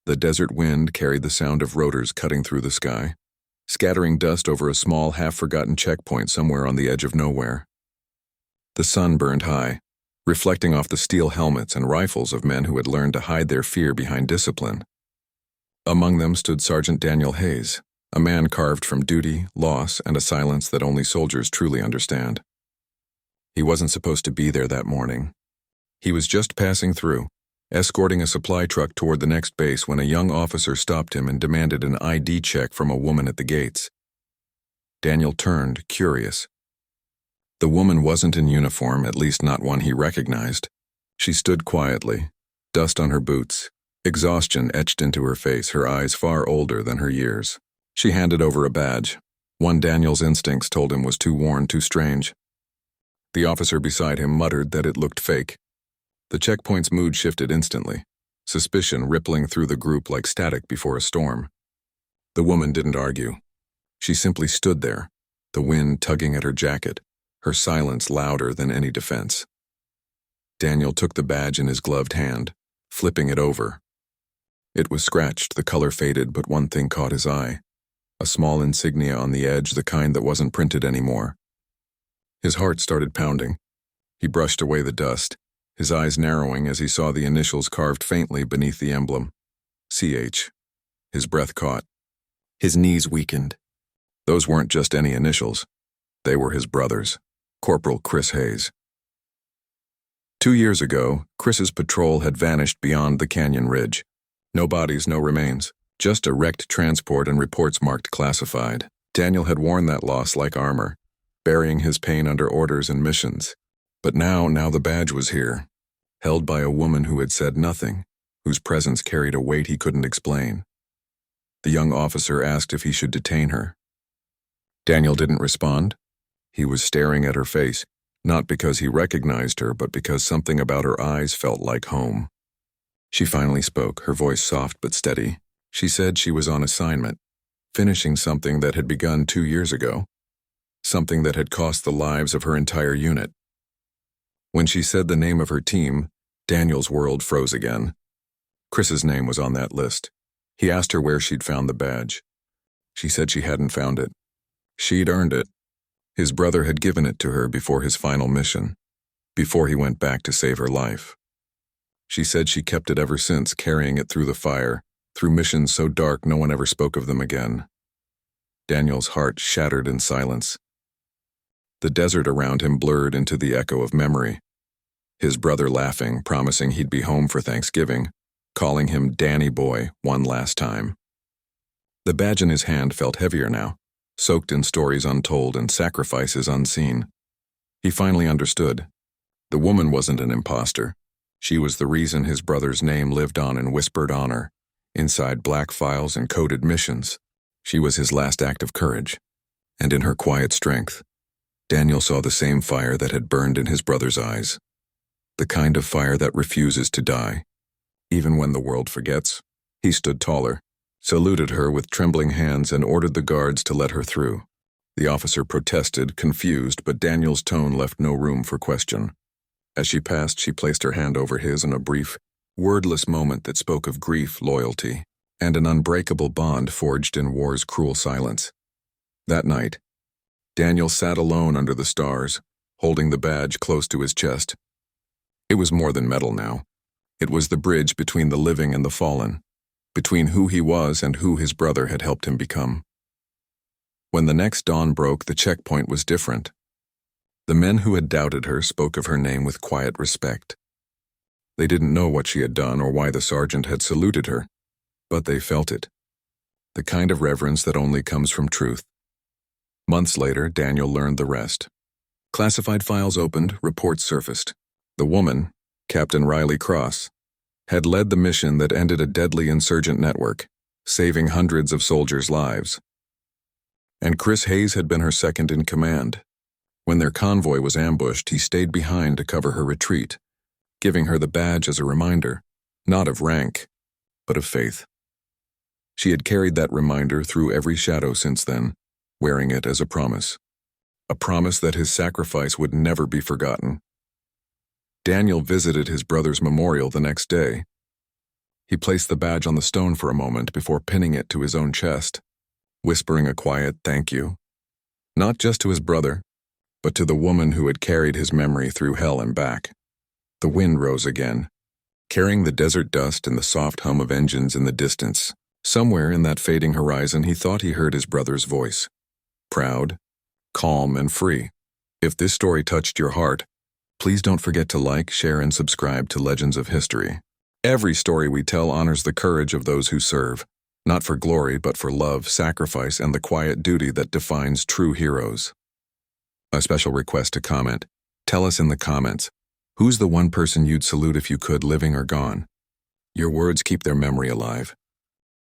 The desert wind carried the sound of rotors cutting through the sky, scattering dust over a small, half-forgotten checkpoint somewhere on the edge of nowhere. The sun burned high, reflecting off the steel helmets and rifles of men who had learned to hide their fear behind discipline. Among them stood Sergeant Daniel Hayes, a man carved from duty, loss, and a silence that only soldiers truly understand. He wasn't supposed to be there that morning. He was just passing through, escorting a supply truck toward the next base when a young officer stopped him and demanded an ID check from a woman at the gates. Daniel turned, curious. The woman wasn't in uniform, at least not one he recognized. She stood quietly, dust on her boots, exhaustion etched into her face, her eyes far older than her years. She handed over a badge. One Daniel's instincts told him was too worn, too strange. The officer beside him muttered that it looked fake. The checkpoint's mood shifted instantly, suspicion rippling through the group like static before a storm. The woman didn't argue. She simply stood there, the wind tugging at her jacket, her silence louder than any defense. Daniel took the badge in his gloved hand, flipping it over. It was scratched, the color faded, but one thing caught his eye. A small insignia on the edge, the kind that wasn't printed anymore. His heart started pounding. He brushed away the dust, his eyes narrowing as he saw the initials carved faintly beneath the emblem. CH. His breath caught. His knees weakened. Those weren't just any initials. They were his brother's, Corporal Chris Hayes. 2 years ago, Chris's patrol had vanished beyond the canyon ridge. No bodies, no remains, just a wrecked transport and reports marked classified. Daniel had worn that loss like armor, burying his pain under orders and missions. But now the badge was here, held by a woman who had said nothing, whose presence carried a weight he couldn't explain. The young officer asked if he should detain her. Daniel didn't respond. He was staring at her face, not because he recognized her, but because something about her eyes felt like home. She finally spoke, her voice soft but steady. She said she was on assignment, finishing something that had begun 2 years ago, something that had cost the lives of her entire unit. When she said the name of her team, Daniel's world froze again. Chris's name was on that list. He asked her where she'd found the badge. She said she hadn't found it. She'd earned it. His brother had given it to her before his final mission, before he went back to save her life. She said she kept it ever since, carrying it through the fire, through missions so dark no one ever spoke of them again. Daniel's heart shattered in silence. The desert around him blurred into the echo of memory. His brother laughing, promising he'd be home for Thanksgiving, calling him Danny Boy one last time. The badge in his hand felt heavier now, soaked in stories untold and sacrifices unseen. He finally understood. The woman wasn't an imposter. She was the reason his brother's name lived on in whispered honor, inside black files and coded missions. She was his last act of courage, and in her quiet strength, Daniel saw the same fire that had burned in his brother's eyes. The kind of fire that refuses to die. Even when the world forgets. He stood taller, saluted her with trembling hands, and ordered the guards to let her through. The officer protested, confused, but Daniel's tone left no room for question. As she passed, she placed her hand over his in a brief, wordless moment that spoke of grief, loyalty, and an unbreakable bond forged in war's cruel silence. That night, Daniel sat alone under the stars, holding the badge close to his chest. It was more than metal now. It was the bridge between the living and the fallen, between who he was and who his brother had helped him become. When the next dawn broke, the checkpoint was different. The men who had doubted her spoke of her name with quiet respect. They didn't know what she had done or why the sergeant had saluted her, but they felt it. The kind of reverence that only comes from truth. Months later, Daniel learned the rest. Classified files opened, reports surfaced. The woman, Captain Riley Cross, had led the mission that ended a deadly insurgent network, saving hundreds of soldiers' lives. And Chris Hayes had been her second in command. When their convoy was ambushed, he stayed behind to cover her retreat, giving her the badge as a reminder, not of rank, but of faith. She had carried that reminder through every shadow since then, wearing it as a promise that his sacrifice would never be forgotten. Daniel visited his brother's memorial the next day. He placed the badge on the stone for a moment before pinning it to his own chest, whispering a quiet thank you, not just to his brother, but to the woman who had carried his memory through hell and back. The wind rose again, carrying the desert dust and the soft hum of engines in the distance. Somewhere in that fading horizon, he thought he heard his brother's voice, proud, calm, and free. If this story touched your heart, please don't forget to like, share, and subscribe to Legends of History. Every story we tell honors the courage of those who serve, not for glory, but for love, sacrifice, and the quiet duty that defines true heroes. A special request to comment. Tell us in the comments, who's the one person you'd salute if you could, living or gone? Your words keep their memory alive.